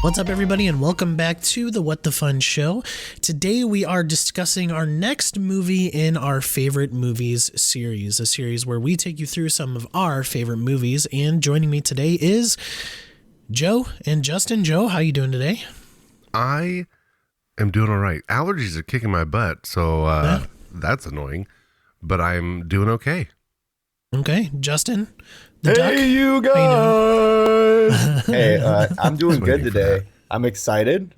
What's up, everybody, and welcome back to the What the Fun Show. Today we are discussing our next movie in our favorite movies series, a series where we take you through some of our favorite movies. And joining me today is Joe and Justin. Joe, how you doing today? I am doing all right. Allergies are kicking my butt, so that's annoying, but I'm doing okay. Okay, Justin. Hey, you guys! Hey, I'm doing good today. I'm excited.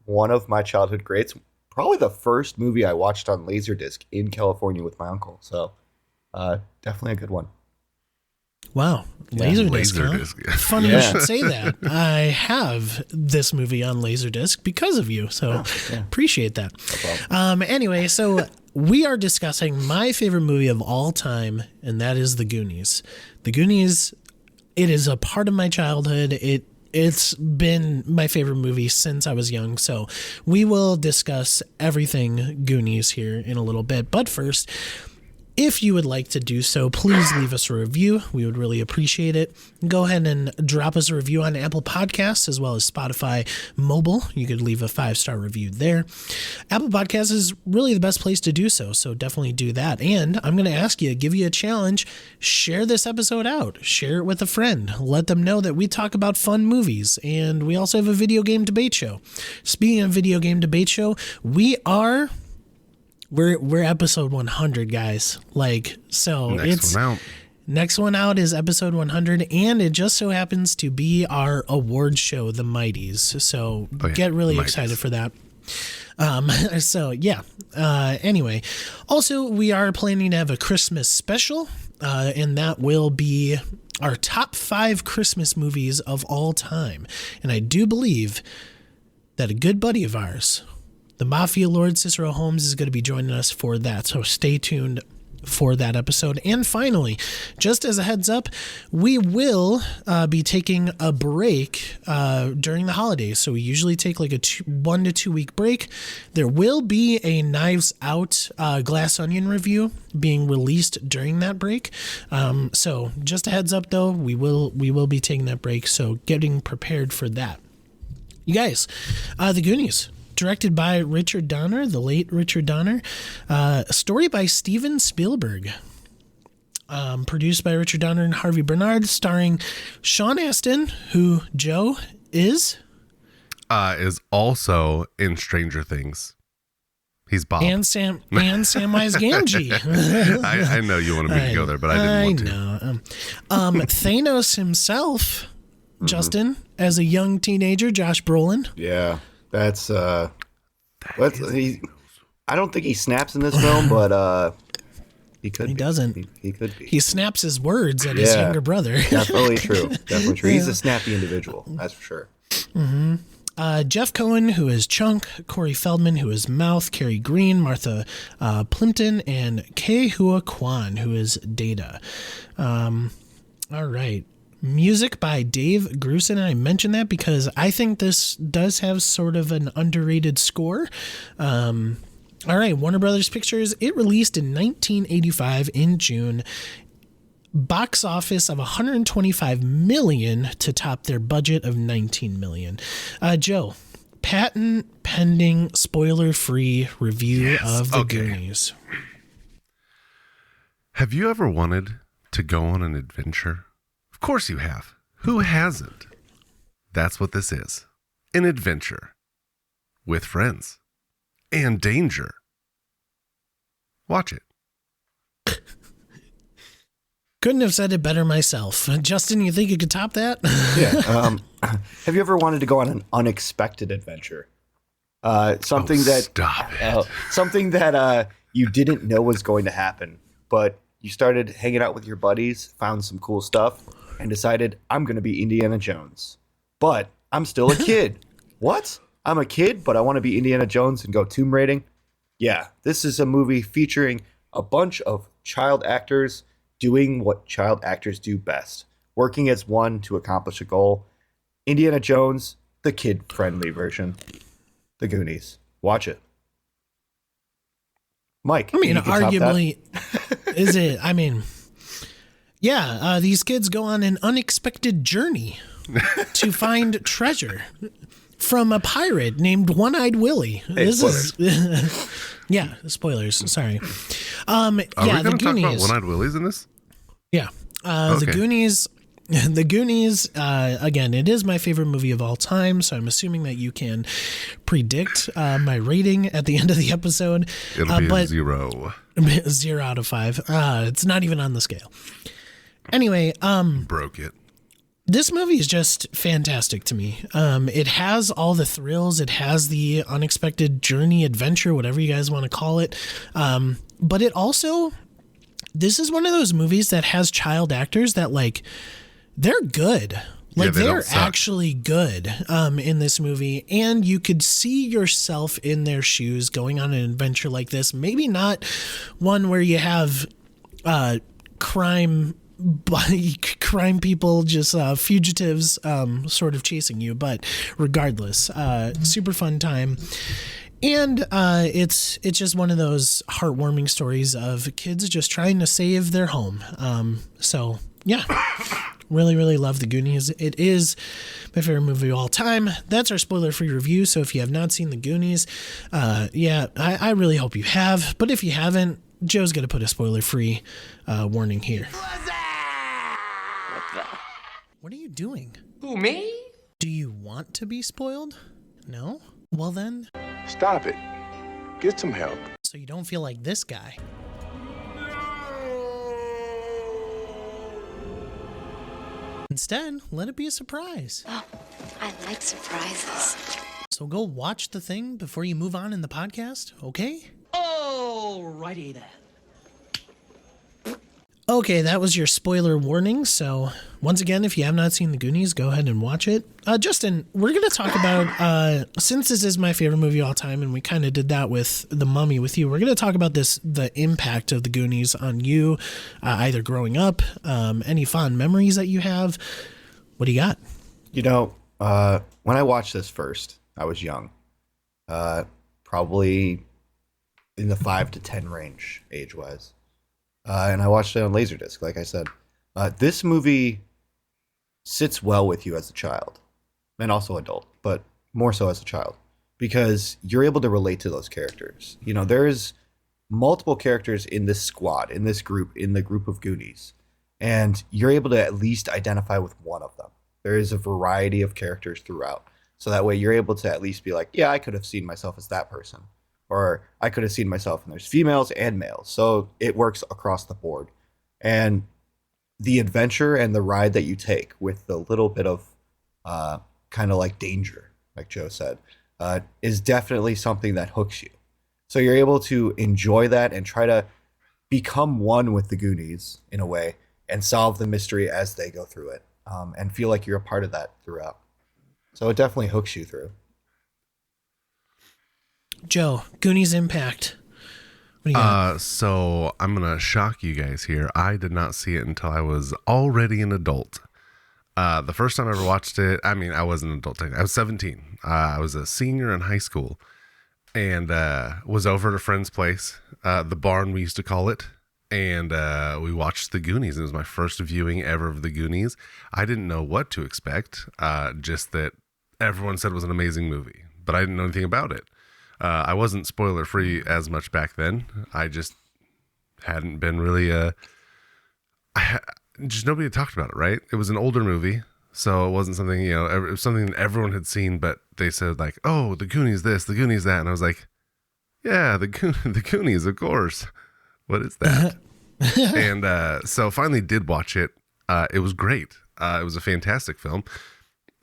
One of my childhood greats, probably the first movie I watched on Laserdisc in California with my uncle. So, definitely a good one. Wow, Laserdisc. Laserdisc. Huh? Funny you should say that. I have this movie on Laserdisc because of you, so appreciate that. No problem. Anyway, so we are discussing my favorite movie of all time, and that is The Goonies. The Goonies, it is a part of my childhood. It's been my favorite movie since I was young, so we will discuss everything Goonies here in a little bit. But first, if you would like to do so, please leave us a review. We would really appreciate it. Go ahead and drop us a review on Apple Podcasts as well as Spotify Mobile. You could leave a 5-star review there. Apple Podcasts is really the best place to do so, so definitely do that. And I'm going to ask you, give you a challenge, share this episode out. Share it with a friend. Let them know that we talk about fun movies. And we also have a video game debate show. Speaking of video game debate show, We're episode 100, guys. Next one out is episode 100, and it just so happens to be our award show, the Mighties. So get really excited for that. Anyway, also we are planning to have a Christmas special, and that will be our top 5 Christmas movies of all time. And I do believe that a good buddy of ours, the Mafia Lord Cicero Holmes, is going to be joining us for that, so stay tuned for that episode. And finally, just as a heads up, we will be taking a break during the holidays. So we usually take like a 1 to 2 week break. There will be a Knives Out Glass Onion review being released during that break. So just a heads up, though, we will be taking that break. So getting prepared for that. You guys, The Goonies. Directed by Richard Donner, the late Richard Donner. A story by Steven Spielberg. Produced by Richard Donner and Harvey Bernard. Starring Sean Astin, who Joe is also in Stranger Things. He's Bob. And Samwise Gamgee. I know you wanted me to go there, but I didn't want to. Thanos himself, Justin, as a young teenager, Josh Brolin. Yeah, that's I don't think he snaps in this film, but he could. He be. doesn't. He could be. He snaps his words at his younger brother. Definitely true. Definitely true. He's a snappy individual. That's for sure. Mm-hmm. Jeff Cohen, who is Chunk, Corey Feldman, who is Mouth, Carrie Green, Martha Plimpton, and Ke Huy Quan, who is Data. All right. Music by Dave Grusin. I mentioned that because I think this does have sort of an underrated score. All right, Warner Brothers Pictures. It released in 1985 in June. Box office of $125 million to top their budget of $19 million. Joe, patent pending, spoiler-free review of The Goonies. Have you ever wanted to go on an adventure? Of course you have. Who hasn't? That's what this is. An adventure. With friends. And danger. Watch it. Couldn't have said it better myself. Justin, you think you could top that? Yeah. Have you ever wanted to go on an unexpected adventure? Something that you didn't know was going to happen, but you started hanging out with your buddies, found some cool stuff, and decided, I'm going to be Indiana Jones. But I'm still a kid. What? I'm a kid, but I want to be Indiana Jones and go tomb raiding? Yeah, this is a movie featuring a bunch of child actors doing what child actors do best, working as one to accomplish a goal. Indiana Jones, the kid-friendly version. The Goonies. Watch it. Mike. I mean, arguably, is it? I mean, yeah, these kids go on an unexpected journey to find treasure. from a pirate named One-Eyed Willie. Hey, This is yeah, spoilers. Sorry. Are we yeah, the going to talk about Goonies. One-Eyed Willies in this? Yeah. The Okay. Goonies. The Goonies, again, it is my favorite movie of all time, so I'm assuming that you can predict my rating at the end of the episode. It'll be a but 0. 0 out of 5. It's not even on the scale. Anyway, Broke it. this movie is just fantastic to me. It has all the thrills. It has the unexpected journey, adventure, whatever you guys want to call it. But it also, this is one of those movies that has child actors that like, they're good. Like they don't they're suck. actually good in this movie, and you could see yourself in their shoes going on an adventure like this. Maybe not one where you have crime people, just fugitives sort of chasing you, but regardless, super fun time. And it's just one of those heartwarming stories of kids just trying to save their home. So yeah, really, really love the Goonies. It is my favorite movie of all time. That's our spoiler-free review. So if you have not seen the Goonies, I really hope you have. But if you haven't, Joe's going to put a spoiler-free warning here. What are you doing? Who, me? Do you want to be spoiled? No? Well then, Stop it. Get some help. so you don't feel like this guy. Instead, let it be a surprise. Oh, I like surprises. So go watch the thing before you move on in the podcast, okay? Alrighty then. Okay, that was your spoiler warning. So once again, if you have not seen the Goonies, go ahead and watch it. Justin, we're going to talk about, since this is my favorite movie of all time, and we kind of did that with The Mummy with you, we're going to talk about the impact of the Goonies on you, either growing up, any fond memories that you have. What do you got? You know, when I watched this first, I was young, probably in the 5 to 10 range age-wise. And I watched it on Laserdisc, like I said. This movie sits well with you as a child, and also adult, but more so as a child, because you're able to relate to those characters. You know, there's multiple characters in this squad, in this group, in the group of Goonies, and you're able to at least identify with one of them. There is a variety of characters throughout, so that way you're able to at least be like, yeah, I could have seen myself as that person. Or I could have seen myself, and there's females and males. So it works across the board. And the adventure and the ride that you take with the little bit of kind of like danger, like Joe said, is definitely something that hooks you. So you're able to enjoy that and try to become one with the Goonies in a way and solve the mystery as they go through it, and feel like you're a part of that throughout. So it definitely hooks you through. Joe, Goonies impact. What do you got? So I'm going to shock you guys here. I did not see it until I was already an adult. The first time I ever watched it, I mean, I wasn't an adult. I was 17. I was a senior in high school and was over at a friend's place, the barn we used to call it. And we watched the Goonies. It was my first viewing ever of the Goonies. I didn't know what to expect, just that everyone said it was an amazing movie, but I didn't know anything about it. I wasn't spoiler free as much back then. I just hadn't been really, just nobody had talked about it, right? It was an older movie, so it wasn't something, it was something that everyone had seen, but they said like, oh, the Goonies this, the Goonies that. And I was like, yeah, the Goonies, of course. What is that? And so finally did watch it. It was great. It was a fantastic film.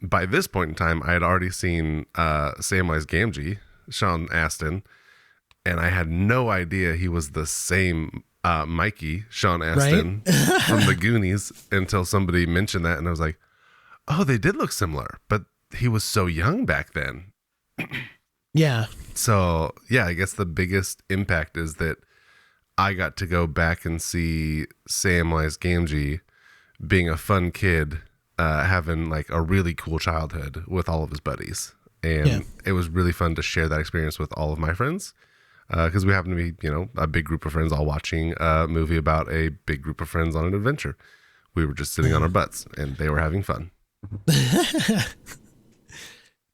By this point in time, I had already seen Samwise Gamgee, Sean Astin, and I had no idea he was the same Mikey, Sean Astin, right? From the Goonies, until somebody mentioned that, and I was like, oh, they did look similar, but he was so young back then. Yeah. So, yeah, I guess the biggest impact is that I got to go back and see Samwise Gamgee being a fun kid, having like a really cool childhood with all of his buddies. And It was really fun to share that experience with all of my friends, because we happen to be, a big group of friends all watching a movie about a big group of friends on an adventure. We were just sitting on our butts, and they were having fun.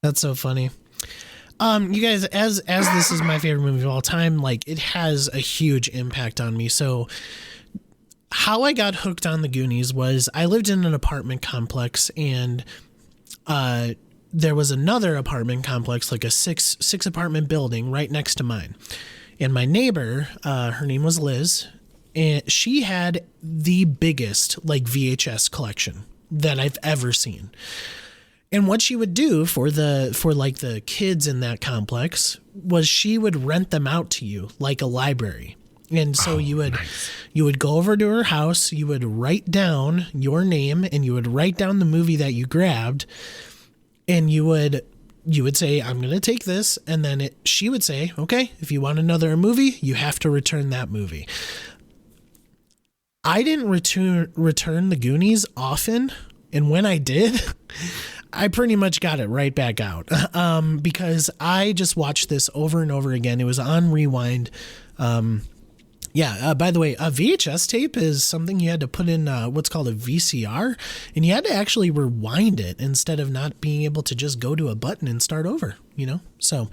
That's so funny. You guys, as this is my favorite movie of all time, like it has a huge impact on me. So how I got hooked on the Goonies was I lived in an apartment complex, and there was another apartment complex, like a six apartment building right next to mine. And my neighbor, her name was Liz, and she had the biggest like VHS collection that I've ever seen. And what she would do for like the kids in that complex was she would rent them out to you like a library. And so you would go over to her house, you would write down your name, and you would write down the movie that you grabbed, and you would say, I'm going to take this. And then she would say, okay, if you want another movie, you have to return that movie. I didn't return the Goonies often. And when I did, I pretty much got it right back out because I just watched this over and over again. It was on rewind. By the way, a VHS tape is something you had to put in what's called a VCR, and you had to actually rewind it instead of not being able to just go to a button and start over, you know? So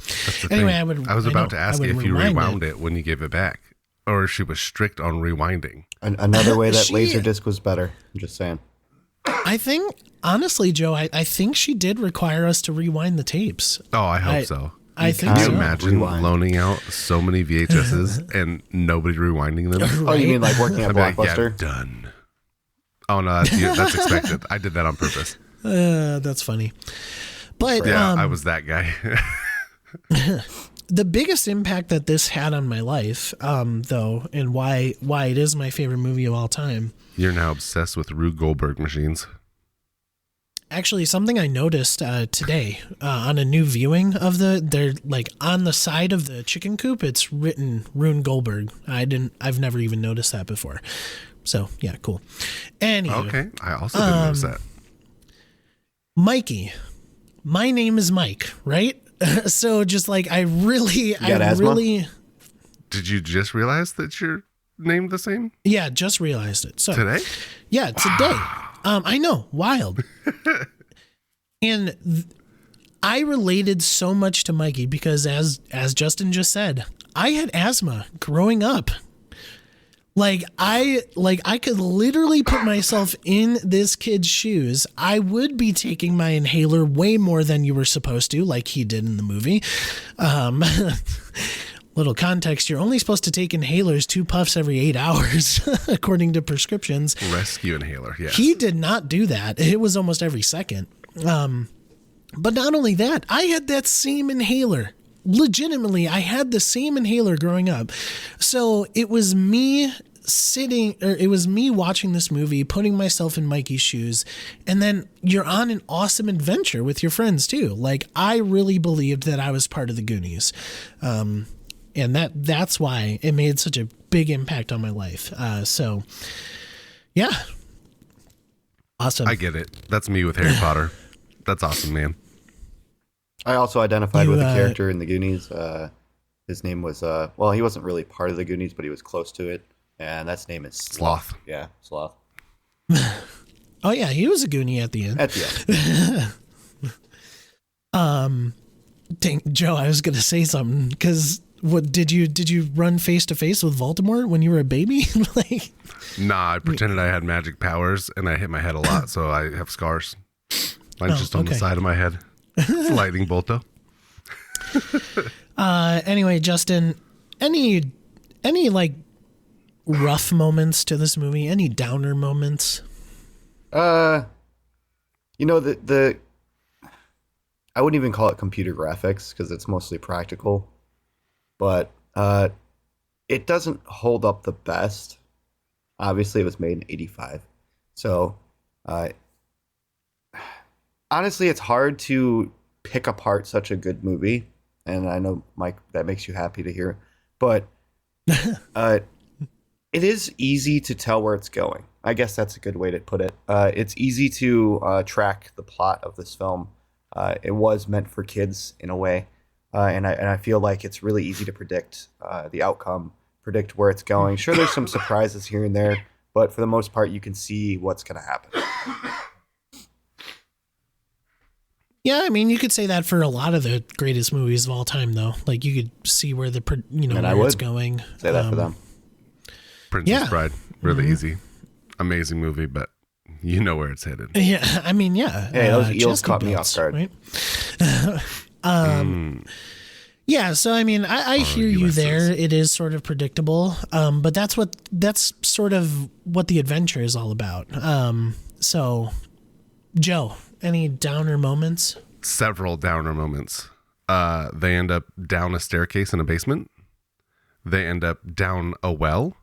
anyway, I was about to ask you if you rewound it when you gave it back, or if she was strict on rewinding. Another way that Laserdisc was better. I'm just saying. I think, honestly, Joe, I think she did require us to rewind the tapes. Oh, I hope so. I think Can so. you imagine loaning out so many VHSs and nobody rewinding them? Right? Oh, you mean like working at Blockbuster? Yeah, done. Oh, no, that's expected. I did that on purpose. That's funny. But yeah, I was that guy. The biggest impact that this had on my life, though, and why it is my favorite movie of all time. You're now obsessed with Rube Goldberg machines. Actually, something I noticed today on a new viewing of they're like on the side of the chicken coop, it's written Rube Goldberg. I've never even noticed that before. So yeah, cool. Anyway, okay, I also didn't notice that. Mikey, my name is Mike, right? So just like asthma? Did you just realize that you're named the same? Yeah, just realized it. So today? Yeah, today. I know, wild. And I related so much to Mikey because as Justin just said, I had asthma growing up. I could literally put myself in this kid's shoes. I would be taking my inhaler way more than you were supposed to, like he did in the movie. Little context, you're only supposed to take inhalers 2 puffs every 8 hours, according to prescriptions. Rescue inhaler, yes. He did not do that. It was almost every second. But not only that, I had that same inhaler. Legitimately, I had the same inhaler growing up. So it was me watching this movie, putting myself in Mikey's shoes, and then you're on an awesome adventure with your friends too. Like, I really believed that I was part of the Goonies. And that's why it made such a big impact on my life. So yeah. Awesome. I get it. That's me with Harry Potter. That's awesome, man. I also identified with a character in the Goonies. His name was, he wasn't really part of the Goonies, but he was close to it. And that's name is Sloth. Yeah, Sloth. Oh, yeah, he was a Goonie at the end. At the end. Dang, Joe, I was going to say something because did you run face to face with Voldemort when you were a baby? Nah, I pretended I had magic powers and I hit my head a lot, so I have scars. Mine's just on the side of my head. It's a lightning bolt, though. Anyway, Justin, any like rough moments to this movie? Any downer moments? The I wouldn't even call it computer graphics because it's mostly practical, but it doesn't hold up the best. Obviously, it was made in '85, so honestly, it's hard to pick apart such a good movie. And I know, Mike, that makes you happy to hear, but it is easy to tell where it's going. I guess that's a good way to put it. It's easy to track the plot of this film. It was meant for kids in a way, and I feel like it's really easy to predict the outcome, predict where it's going. Sure, there's some surprises here and there, but for the most part, you can see what's going to happen. Yeah, I mean, you could say that for a lot of the greatest movies of all time, though. Like, you could see where And I where it's would going. say that for them. Princess Bride, really easy, amazing movie, but you know where it's headed. Yeah, I mean, yeah. Hey, those eels chastity caught me belts, off guard. Right? Yeah, so I mean, I hear you USS. there. It is sort of predictable, but that's sort of what the adventure is all about. So, Joe, any downer moments? Several downer moments. They end up down a staircase in a basement. They end up down a well.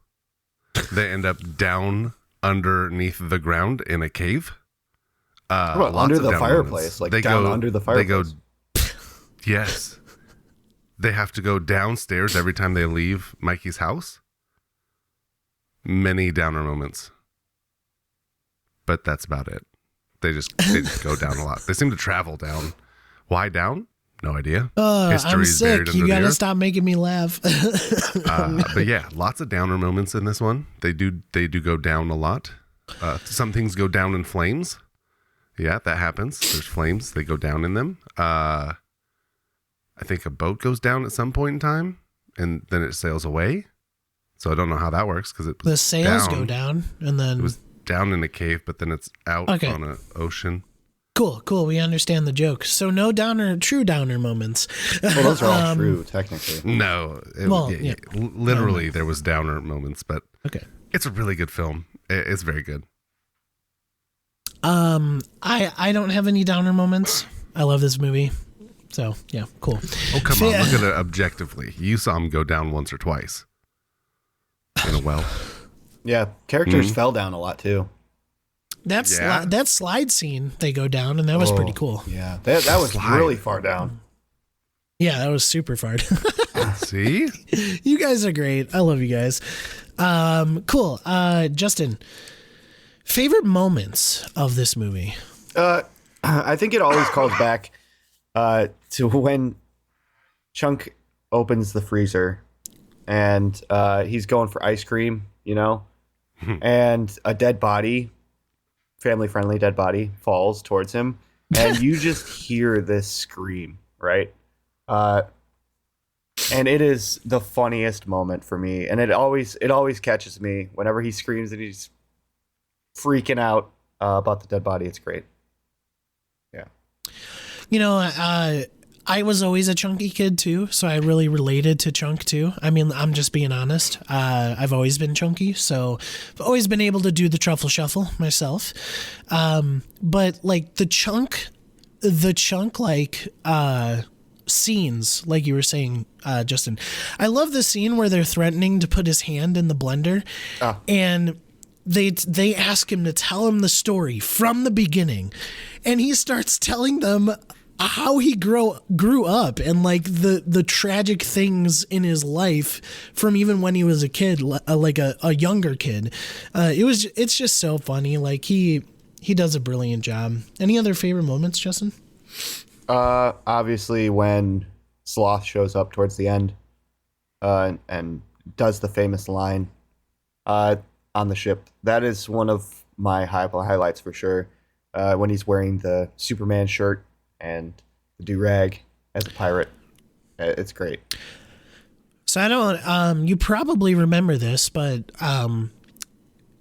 They end up down underneath the ground in a cave. What, Lots under of the downer fireplace? moments. Like They down go- under the They go, fireplace? yes. They have to go downstairs every time they leave Mikey's house. Many downer moments. But that's about it. They just go down a lot. They seem to travel down. Why down? No idea. I'm History's sick. buried You under the gotta earth. stop making me laugh. But yeah, lots of downer moments in this one. They do go down a lot. Some things go down in flames. Yeah, that happens. There's flames. They go down in them. I think a boat goes down at some point in time, and then it sails away. So I don't know how that works because The sails go down, and then It was down in a cave, but then it's out on an ocean. cool. We understand the joke. So no true downer moments. Well, those are all true, technically. No, literally there was downer moments, but Okay. it's a really good film. It's very good. I don't have any downer moments. I love this movie. So yeah, cool. Oh, come on. Look at it objectively. You saw him go down once or twice in a well. Yeah, characters fell down a lot too. That slide scene they go down, and that was pretty cool. Yeah, that was really far down. Yeah, that was super far. See? You guys are great. I love you guys. Cool. Justin, favorite moments of this movie? I think it always calls back to when Chunk opens the freezer and he's going for ice cream, and a dead body, family-friendly dead body, falls towards him, and you just hear this scream, right? And it is the funniest moment for me, and it always catches me whenever he screams and he's freaking out about the dead body. It's great. Yeah. I was always a chunky kid too, so I really related to Chunk too. I mean, I'm just being honest. I've always been chunky, so I've always been able to do the truffle shuffle myself. But like the chunk like scenes, like you were saying, Justin. I love the scene where they're threatening to put his hand in the blender, and they ask him to tell him the story from the beginning, and he starts telling them how he grew up and like the tragic things in his life from even when he was a kid, like a younger kid. It's just so funny. Like he does a brilliant job. Any other favorite moments, Justin? Obviously when Sloth shows up towards the end, and does the famous line, on the ship. That is one of my highlights for sure. When he's wearing the Superman shirt and the do-rag as a pirate. It's great. So I don't, you probably remember this, but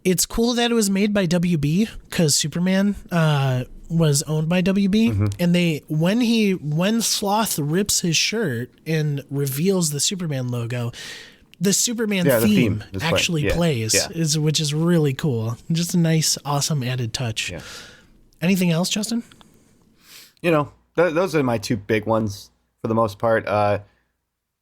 it's cool that it was made by WB because Superman was owned by WB. And when Sloth rips his shirt and reveals the Superman logo, the Superman theme actually plays, which is really cool. Just a nice, awesome added touch. Yeah. Anything else, Justin? Those are my two big ones for the most part.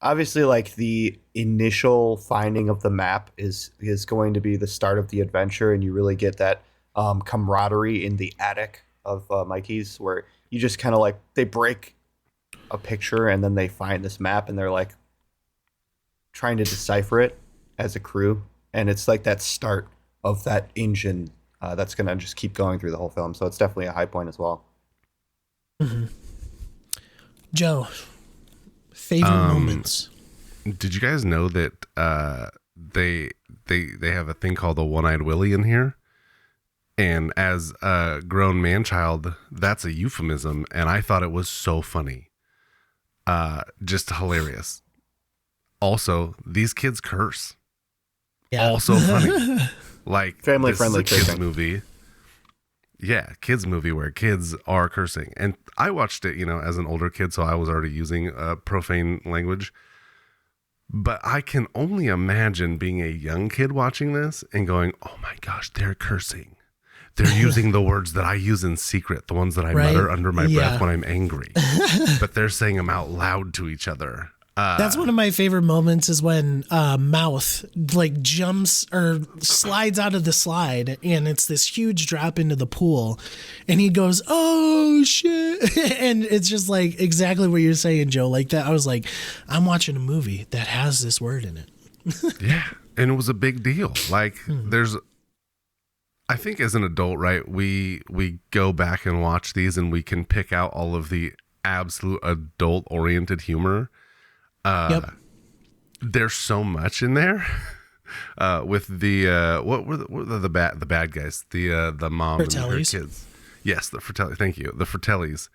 Obviously, like the initial finding of the map is going to be the start of the adventure, and you really get that camaraderie in the attic of Mikey's, where you just kind of like they break a picture and then they find this map and they're like trying to decipher it as a crew, and it's like that start of that engine that's gonna just keep going through the whole film. So it's definitely a high point as well. Mm-hmm. Joe, favorite moments. Did you guys know that they have a thing called the One-Eyed Willie in here? And as a grown man child, that's a euphemism. And I thought it was so funny. Just hilarious. Also, these kids curse. Yeah. Also funny. Like, Family this is friendly a kids cursing. movie. Yeah, kids movie where kids are cursing. And I watched it, as an older kid, so I was already using profane language. But I can only imagine being a young kid watching this and going, oh my gosh, they're cursing. They're using the words that I use in secret, the ones that I mutter under my breath when I'm angry. But they're saying them out loud to each other. That's one of my favorite moments is when Mouth like jumps or slides out of the slide and it's this huge drop into the pool and he goes, oh shit. And it's just like exactly what you're saying, Joe. Like that. I was like, I'm watching a movie that has this word in it. Yeah. And it was a big deal. Like I think as an adult, right, we go back and watch these and we can pick out all of the absolute adult oriented humor. There's so much in there with the what were the bad guys, the mom and her Fratellis. kids. Yes, the Fratelli. Thank you, the Fratellis.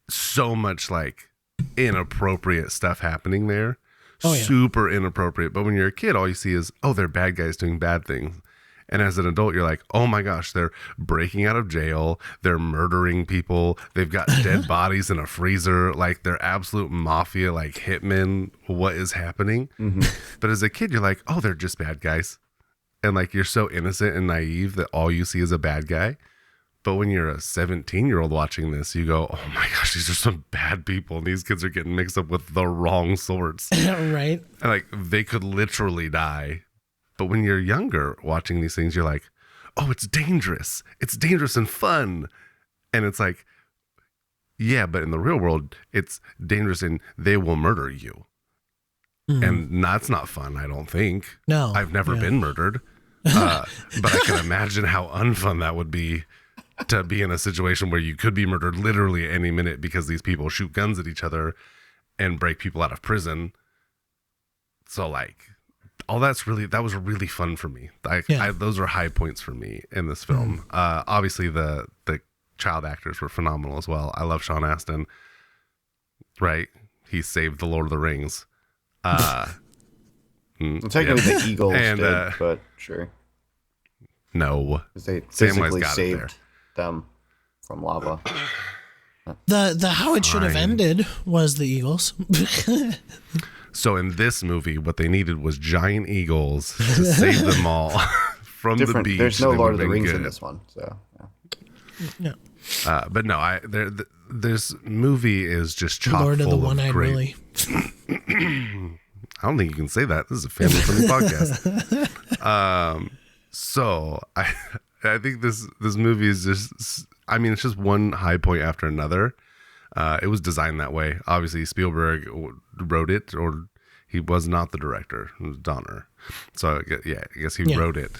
So much like inappropriate stuff happening there. Oh, yeah. Super inappropriate. But when you're a kid, all you see is, oh, they're bad guys doing bad things. And as an adult, you're like, oh my gosh, they're breaking out of jail. They're murdering people. They've got dead bodies in a freezer. Like they're absolute mafia, like hitmen. What is happening? But as a kid, you're like, oh, they're just bad guys. And like, you're so innocent and naive that all you see is a bad guy. But when you're a 17-year-old watching this, you go, oh my gosh, these are some bad people. And these kids are getting mixed up with the wrong sorts. Right. And like, they could literally die. But when you're younger watching these things, you're like, oh, it's dangerous. It's dangerous and fun. And it's like, yeah, but in the real world, it's dangerous and they will murder you. And that's not fun, I don't think. No. I've never been murdered. But I can imagine how unfun that would be to be in a situation where you could be murdered literally any minute because these people shoot guns at each other and break people out of prison. So like, that was really fun for me. Those are high points for me in this film. Obviously the child actors were phenomenal as well. I love Sean Astin. Right? He saved the Lord of the Rings. Technically the Eagles And, did, but sure. No. They Samwise physically got it there. saved them from lava. The how it should have ended was the Eagles. So in this movie, what they needed was giant eagles to save them all from the beach. There's no They Lord of would've the been Rings good. in this one, so yeah. No. But no, this movie is just chock Lord of the full of One-Eyed great. Willy. I don't think you can say that. This is a family-friendly podcast. So I think this movie is just. I mean, it's just one high point after another. It was designed that way. Obviously, Spielberg wrote it, or he was not the director. It was Donner. So yeah, I guess he wrote it.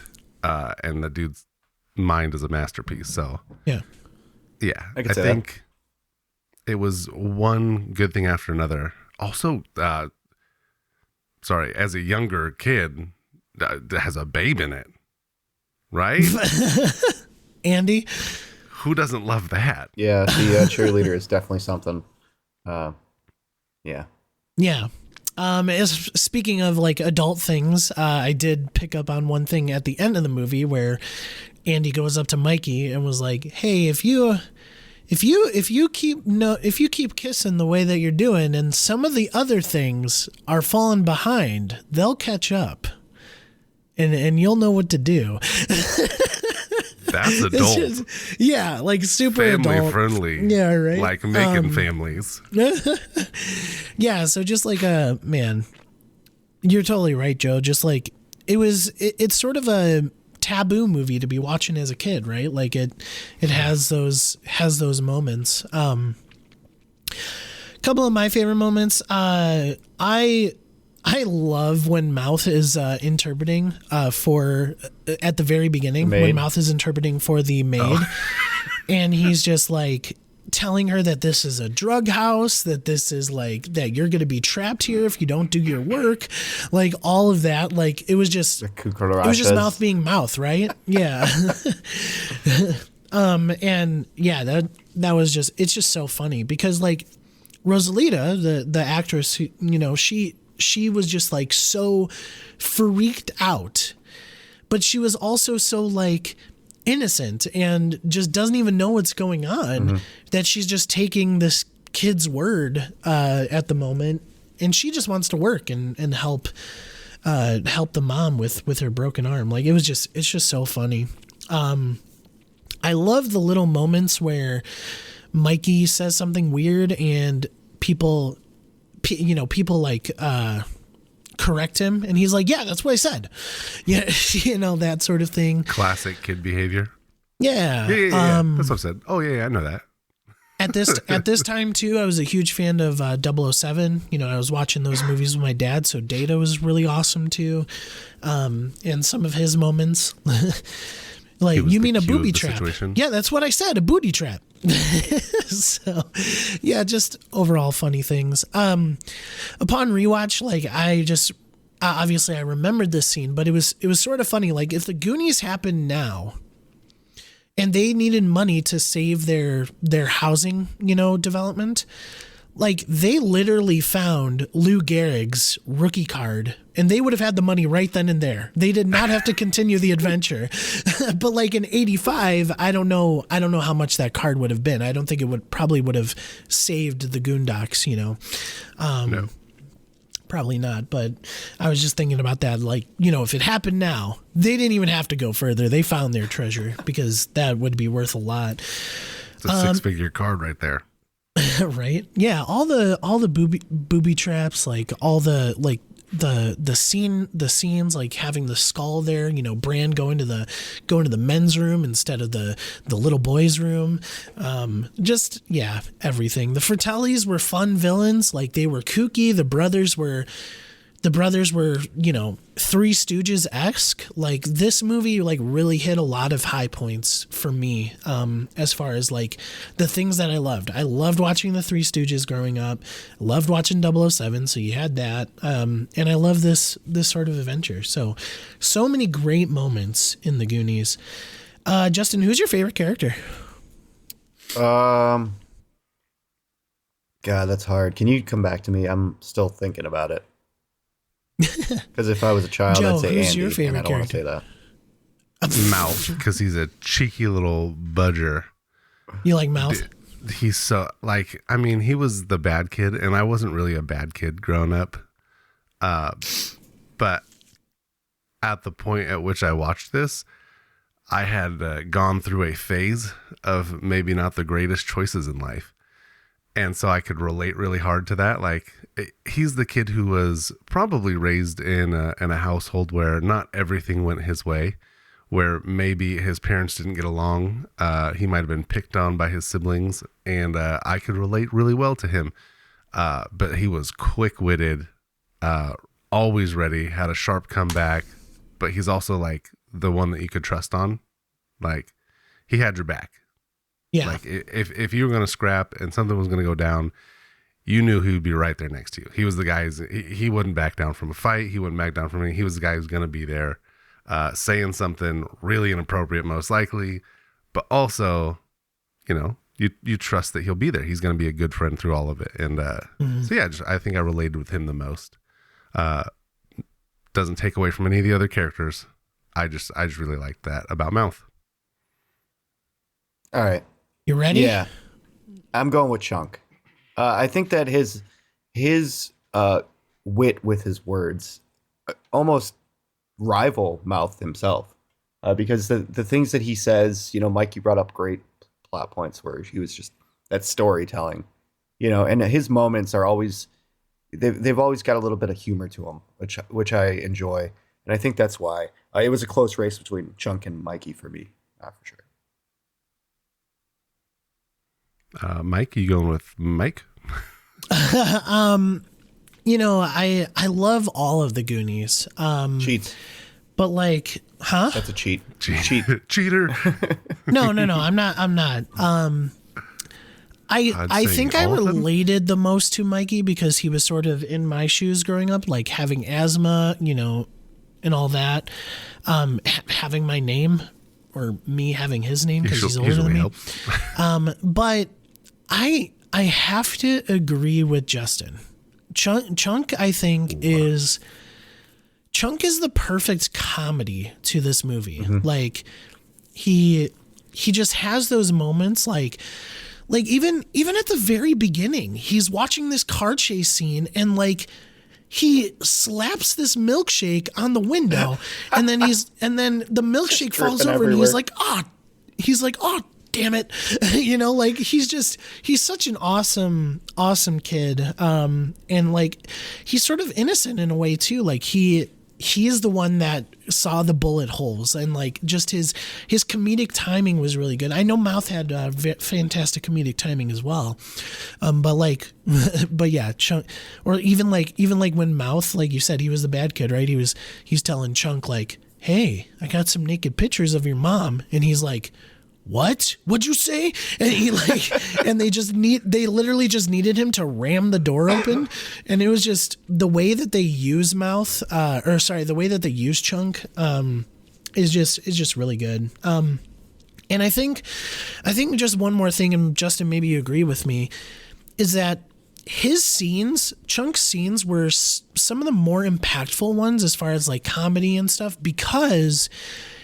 And the dude's mind is a masterpiece. So Yeah. yeah, I can I say think it was one good thing after another. Also, sorry, as a younger kid, that has a babe in it, right? Andy. Who doesn't love that? Yeah, the cheerleader is definitely something. Yeah. Yeah. Speaking of like adult things, I did pick up on one thing at the end of the movie where Andy goes up to Mikey and was like, "Hey, if you keep kissing the way that you're doing, and some of the other things are falling behind, they'll catch up, and you'll know what to do." That's adult. It's just, yeah, like super Family adult. friendly. Yeah, right. Like making families. Yeah, so just like man, you're totally right, Joe. Just like it's sort of a taboo movie to be watching as a kid, right? Like it has those moments. Couple of my favorite moments. I love when Mouth is interpreting for at the very beginning when Mouth is interpreting for the maid, and he's just like, telling her that this is a drug house, that this is like that you're going to be trapped here if you don't do your work, like all of that. Like it was just mouth being mouth, right? Yeah. And yeah, that was just, it's just so funny because like Rosalita, the actress who, you know, she was just like so freaked out, but she was also so like innocent and just doesn't even know what's going on, that she's just taking this kid's word at the moment, and she just wants to work and help the mom with her broken arm. Like it's just so funny. I love the little moments where Mikey says something weird and people like correct him, and he's like, yeah, that's what I said. Yeah, you know, that sort of thing. Classic kid behavior. Yeah. Yeah. That's what I said. Oh yeah, I know that. At this time too, I was a huge fan of 007. You know, I was watching those movies with my dad, so Data was really awesome too. And some of his moments, like, you mean a booby trap? Situation. Yeah, that's what I said, a booty trap. So, yeah, just overall funny things. Upon rewatch, like I just obviously I remembered this scene, but it was sort of funny. Like if the Goonies happened now, and they needed money to save their housing, you know, development, like they literally found Lou Gehrig's rookie card, and they would have had the money right then and there. They did not have to continue the adventure. But like in 85, I don't know how much that card would have been. I don't think it probably would have saved the Goondocks, you know. No. Probably not, but I was just thinking about that. Like, you know, if it happened now, they didn't even have to go further. They found their treasure, because that would be worth a lot. It's a 6-figure card right there. Right? Yeah, all the booby traps, like all the like the scenes, like having the skull there, you know, Bran going to the men's room instead of the little boys' room. Just, yeah, everything. The Fratellis were fun villains. Like they were kooky. The brothers were, you know, Three Stooges-esque. Like this movie like really hit a lot of high points for me, as far as like the things that I loved. I loved watching the Three Stooges growing up. I loved watching 007, so you had that. And I love this sort of adventure. So many great moments in the Goonies. Justin, who's your favorite character? God, that's hard. Can you come back to me? I'm still thinking about it. Because if I was a child, Joe, I'd say who's Andy, your favorite and I don't want to character? say that. Mouth, because he's a cheeky little budger. You like Mouth? He's so, like, I mean, he was the bad kid, and I wasn't really a bad kid growing up. But at the point at which I watched this, I had gone through a phase of maybe not the greatest choices in life. And so I could relate really hard to that. Like, he's the kid who was probably raised in a household where not everything went his way, where maybe his parents didn't get along. He might have been picked on by his siblings, and I could relate really well to him. But he was quick-witted, always ready, had a sharp comeback, but he's also like the one that you could trust on. Like, he had your back. Yeah. Like if you were going to scrap and something was going to go down, you knew he would be right there next to you. He was the guy he wouldn't back down from a fight. He wouldn't back down from anything. He was the guy who's going to be there, saying something really inappropriate, most likely, but also, you know, you trust that he'll be there. He's going to be a good friend through all of it. And so yeah, I think I related with him the most. Doesn't take away from any of the other characters. I just really like that about Mouth. All right. You ready? Yeah. I'm going with Chunk. I think that his wit with his words almost rival Mouth himself, because the things that he says, you know, Mike, you brought up great plot points where he was just that storytelling, you know, and his moments are always they've always got a little bit of humor to them, which I enjoy, and I think that's why it was a close race between Chunk and Mikey for me, for sure. Mike, you going with Mike? You know, I love all of the Goonies. Cheats. But like, huh? That's a cheat. Cheater. No, I'm not. I say think I all of them. related the most to Mikey because he was sort of in my shoes growing up, like having asthma, and all that. Having my name or me having his name because he's older than me. But I have to agree with Justin. Chunk, I think, is the perfect comedy to this movie. Mm-hmm. Like he just has those moments like even at the very beginning, he's watching this car chase scene and like he slaps this milkshake on the window and then the milkshake falls over everywhere. and he's like, oh damn it. Like he's such an awesome kid. And like he's sort of innocent in a way too. Like he is the one that saw the bullet holes and like just his comedic timing was really good. I know Mouth had fantastic comedic timing as well. But yeah, Chunk, or even like when Mouth, like you said, he was the bad kid, right? He's telling Chunk like, hey, I got some naked pictures of your mom. And he's like, what'd you say? And he like, and they literally just needed him to ram the door open. And it was just the way that they use the way that they use Chunk, is just really good. And I think just one more thing, and Justin, maybe you agree with me, is that Chunk's scenes were some of the more impactful ones as far as like comedy and stuff, because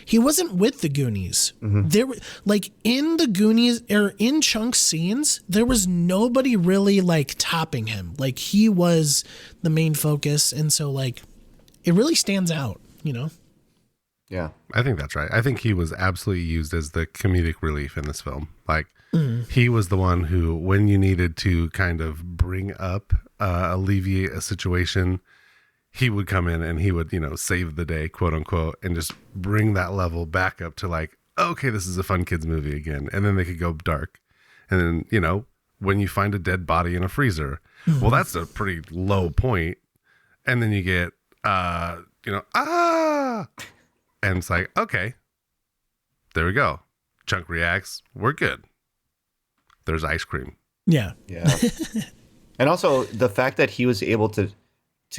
he wasn't with the Goonies. Mm-hmm. There, like in the Goonies or in Chunk's scenes, there was nobody really like topping him. Like he was the main focus, and so like it really stands out. Yeah. I think that's right. I think he was absolutely used as the comedic relief in this film. Like he was the one who, when you needed to kind of bring up, alleviate a situation, he would come in and he would, save the day, quote unquote, and just bring that level back up to like, okay, this is a fun kids movie again. And then they could go dark. And then, when you find a dead body in a freezer, well, that's a pretty low point. And then you get, and it's like, okay, there we go. Chunk reacts. We're good. There's ice cream. Yeah. Yeah. And also the fact that he was able to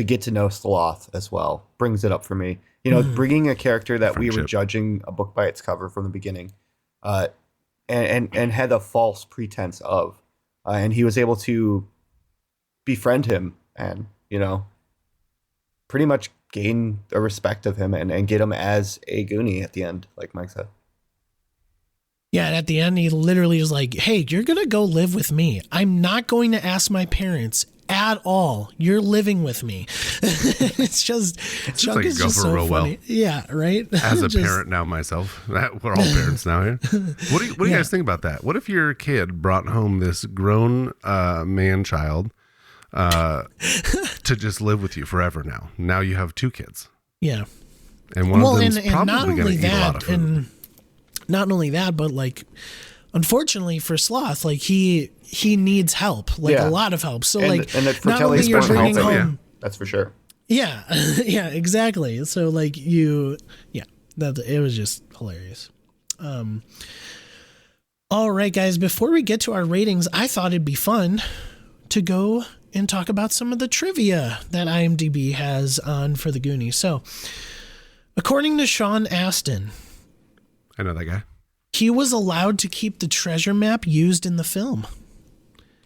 get to know Sloth as well brings it up for me. Bringing a character that we were Friendship. judging a book by its cover from the beginning, and had a false pretense of, and he was able to befriend him and, pretty much gain a respect of him and get him as a Goonie at the end, like Mike said. Yeah, and at the end, he literally was like, hey, you're going to go live with me. I'm not going to ask my parents at all. You're living with me. It's just, Chunk like is go just for so real funny. well. Yeah, right? As a parent now myself, we're all parents now here. What do you Yeah. guys think about that? What if your kid brought home this grown man child to just live with you forever now? Now you have two kids. Yeah. And one of them's and probably not going to only eat a lot of that, food. and not only that, but like, unfortunately for Sloth, like he needs help, like Yeah. a lot of help. So And like, that not Fratelli's only you're special bringing help, home, that's for sure. yeah, yeah, exactly. So like it was just hilarious. All right, guys, before we get to our ratings, I thought it'd be fun to go and talk about some of the trivia that IMDb has on for the Goonies. So, according to Sean Astin, I know that guy. he was allowed to keep the treasure map used in the film.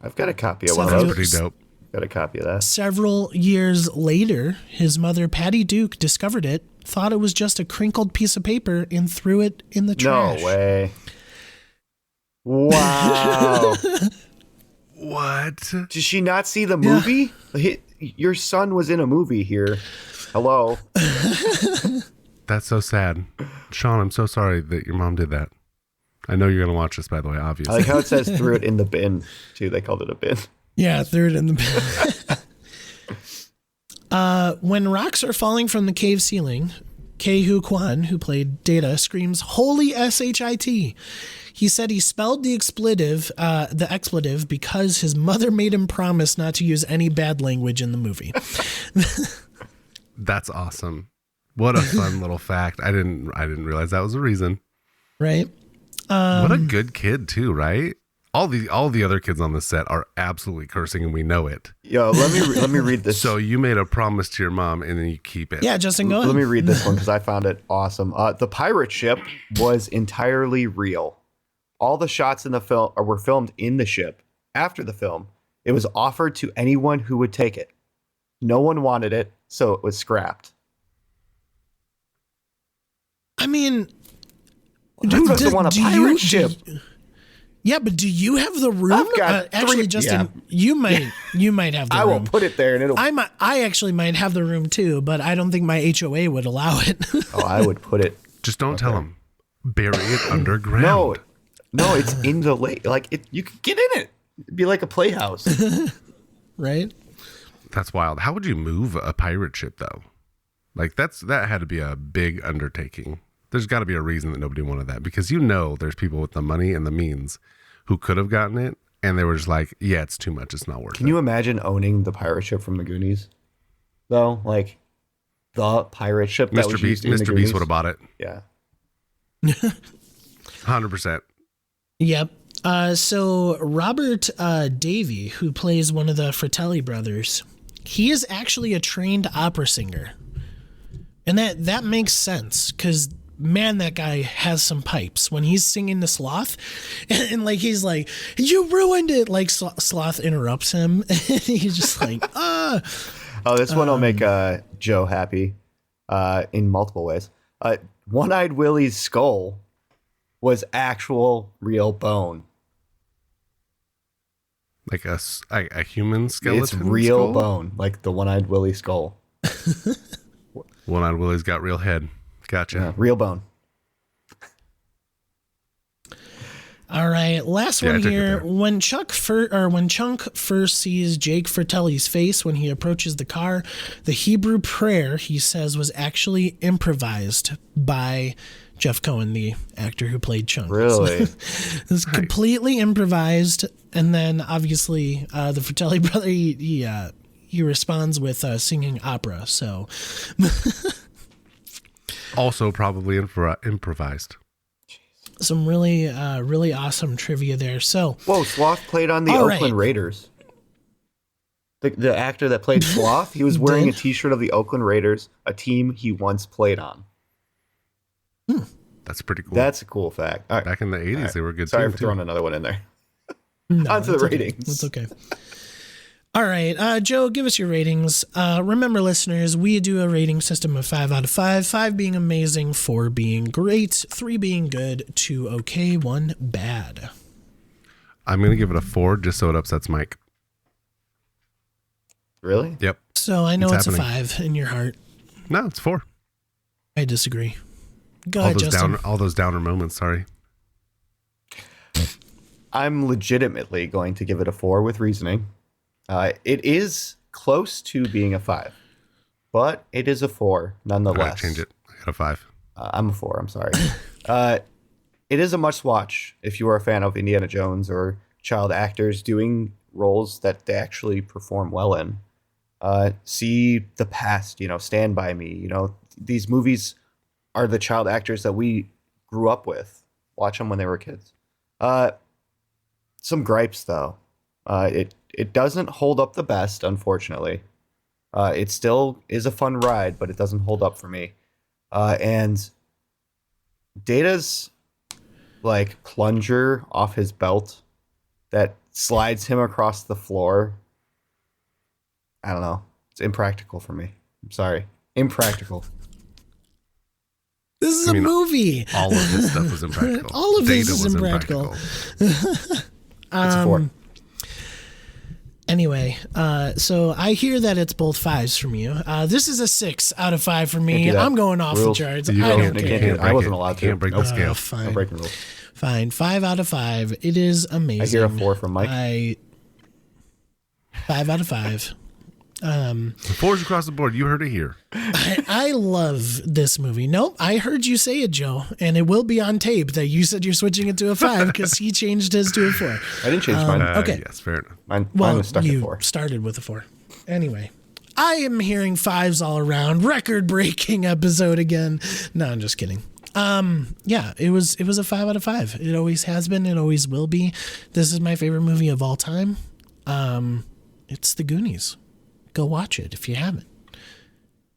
I've got a copy of one Several- of That's those. pretty dope. Got a copy of that. Several years later, his mother, Patty Duke, discovered it, thought it was just a crinkled piece of paper, and threw it in the trash. No way. Wow. What? Did she not see the movie? Your son was in a movie here. Hello. That's so sad. Sean, I'm so sorry that your mom did that. I know you're going to watch this, by the way, I obviously. like how it says threw it in the bin, too. They called it a bin. Yeah, threw it in the bin. When rocks are falling from the cave ceiling, Ke-Hu Kwan, who played Data, screams, "Holy SHIT." He said he spelled the expletive because his mother made him promise not to use any bad language in the movie. That's awesome. What a fun little fact. I didn't realize that was a reason. Right? What a good kid too, right? All the other kids on the set are absolutely cursing, and we know it. Yo, let me read this. So you made a promise to your mom, and then you keep it. Yeah, Justin, go ahead. Let me read this one because I found it awesome. The pirate ship was entirely real. All the shots in the film were filmed in the ship. After the film, it was offered to anyone who would take it. No one wanted it, so it was scrapped. I mean, Who doesn't want a pirate ship? Yeah, but do you have the room? I've got actually, three- Justin, you might have the I room. will put it there, and it'll. I actually might have the room too, but I don't think my HOA would allow it. Oh, I would put it. Just don't tell them. Bury it underground. No, it's in the lake. Like you could get in it. It'd be like a playhouse. Right? That's wild. How would you move a pirate ship though? Like that had to be a big undertaking. There's got to be a reason that nobody wanted that, because there's people with the money and the means who could have gotten it, and they were just like, yeah, it's too much. It's not worth it. Can you imagine owning the pirate ship from the Goonies? Though, like the pirate ship that was used in the Mr. Goonies? Beast would have bought it. Yeah. 100%. Yep. So Robert Davey, who plays one of the Fratelli brothers, he is actually a trained opera singer. And that makes sense, because man, that guy has some pipes when he's singing the Sloth, and like he's like, you ruined it, like Sloth interrupts him, and he's just like, ah. Oh, this one will make Joe happy in multiple ways. One-Eyed Willie's skull was actual real bone. Like a human skeleton. It's real skull? bone, like the One-Eyed Willie skull. One-Eyed Willie's got real head. Gotcha. Yeah, real bone. All right, last Yeah, I one took it here. there. When Chunk first sees Jake Fratelli's face when he approaches the car, the Hebrew prayer he says was actually improvised by Jeff Cohen, the actor who played Chunk. Really? It was completely improvised, and then obviously the Fratelli brother he responds with singing opera. So Also probably improvised. some really awesome trivia there. So Whoa, Sloth played on the All Oakland right. Raiders. The actor that played Sloth, he was wearing a T-shirt of the Oakland Raiders, a team he once played on. That's pretty cool. That's a cool fact. All right. Back in the 80s, they were good Sorry team, for too. throwing another one in there. no, On to the that's okay. ratings. That's okay. All right, Joe, give us your ratings. Remember, listeners, we do a rating system of 5 out of 5, 5 being amazing, 4 being great, 3 being good, 2 okay, 1 bad. I'm going to give it a 4 just so it upsets Mike. Really? Yep. So I know it's happening. a 5 in your heart. No, it's 4. I disagree. Go ahead, Justin. All those downer moments, sorry. I'm legitimately going to give it a 4 with reasoning. It is close to being a 5, but it is a 4 I nonetheless. change it. I got a 5. I'm a 4. I'm sorry. It is a must watch if you are a fan of Indiana Jones or child actors doing roles that they actually perform well in. See The Past, Stand By Me. These movies are the child actors that we grew up with. Watch them when they were kids. Some gripes though. It doesn't hold up the best, unfortunately. It still is a fun ride, but it doesn't hold up for me. And Data's like plunger off his belt that slides him across the floor. I don't know. It's impractical for me. I'm sorry. Impractical. This is a movie. All of this stuff was impractical. All of this Data is was impractical. It's a 4. Anyway, so I hear that it's both 5s from you. This is a 6 out of 5 for Can't me. do that. I'm going off Rules. the charts. You I don't- don't you care. can't I break wasn't it. allowed You can't to. break the scale. No Fine. breaking rules. Fine. 5 out of 5. It is amazing. I hear a 4 from Mike. 5 out of 5. 4s across the board. You heard it here. I love this movie. Nope, I heard you say it, Joe, and it will be on tape that you said you're switching it to a 5 because he changed his to a 4. I didn't change mine. Okay. Yes, fair enough. Mine Well, was stuck at you 4. started with a 4. Anyway, I am hearing 5s all around. Record-breaking episode again. No, I'm just kidding. Yeah, it was a 5 out of 5. It always has been. It always will be. This is my favorite movie of all time. It's The Goonies. Go watch it if you haven't.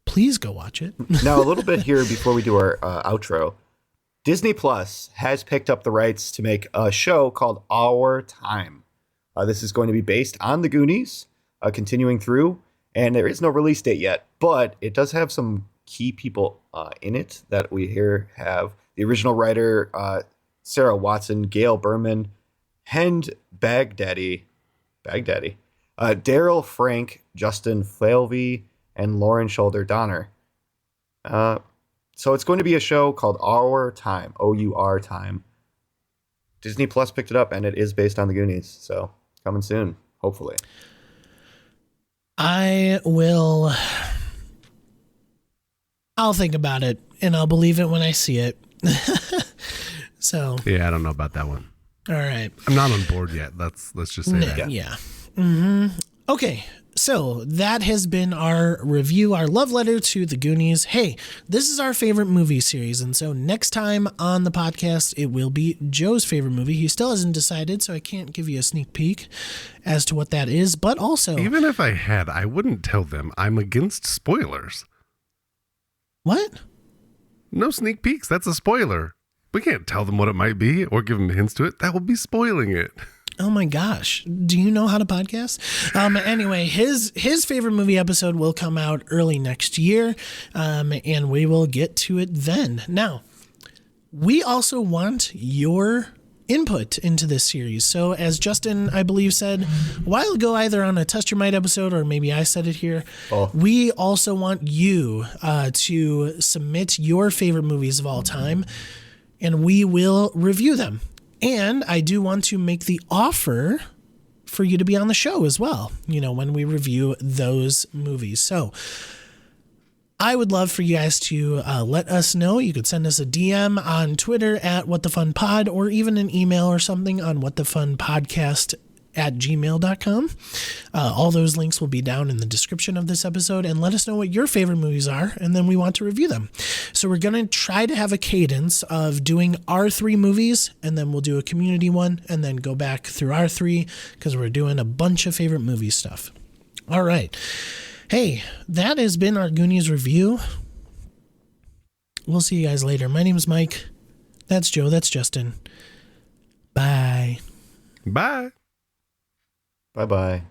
Please go watch it. Now, a little bit here before we do our outro. Disney Plus has picked up the rights to make a show called Our Time. This is going to be based on The Goonies, continuing through, and there is no release date yet, but it does have some key people in it that we here have. The original writer, Sarah Watson, Gail Berman, Hend Baghdadi, Daryl Frank, Justin Falvey, and Lauren Shoulder Donner. So it's going to be a show called Our Time, O-U-R Time. Disney Plus picked it up, and it is based on the Goonies. So coming soon, hopefully. I'll think about it, and I'll believe it when I see it. So Yeah, I don't know about that one. all right. I'm not on board yet. Let's just say that. Yeah. Okay. So that has been our review, our love letter to the Goonies. Hey, this is our favorite movie series. And so next time on the podcast, it will be Joe's favorite movie. He still hasn't decided, so I can't give you a sneak peek as to what that is. But also, Even if I had, I wouldn't tell them. I'm against spoilers. what? No sneak peeks. That's a spoiler. We can't tell them what it might be or give them hints to it. That will be spoiling it. Oh my gosh. Do you know how to podcast? Anyway, his favorite movie episode will come out early next year, and we will get to it then. Now, we also want your input into this series. So as Justin, I believe, said a while ago, either on a Test Your Might episode or maybe I said it here, we also want you to submit your favorite movies of all time, and we will review them. And I do want to make the offer for you to be on the show as well, when we review those movies. So I would love for you guys to let us know. You could send us a DM on Twitter at WhatTheFunPod, or even an email or something on WhatTheFunPodcast@gmail.com. All those links will be down in the description of this episode, and let us know what your favorite movies are, and then we want to review them. So we're going to try to have a cadence of doing our 3 movies, and then we'll do a community one, and then go back through our 3, because we're doing a bunch of favorite movie stuff. All right. Hey, that has been our Goonies review. We'll see you guys later. My name is Mike. That's Joe. That's Justin. Bye. Bye. Bye-bye.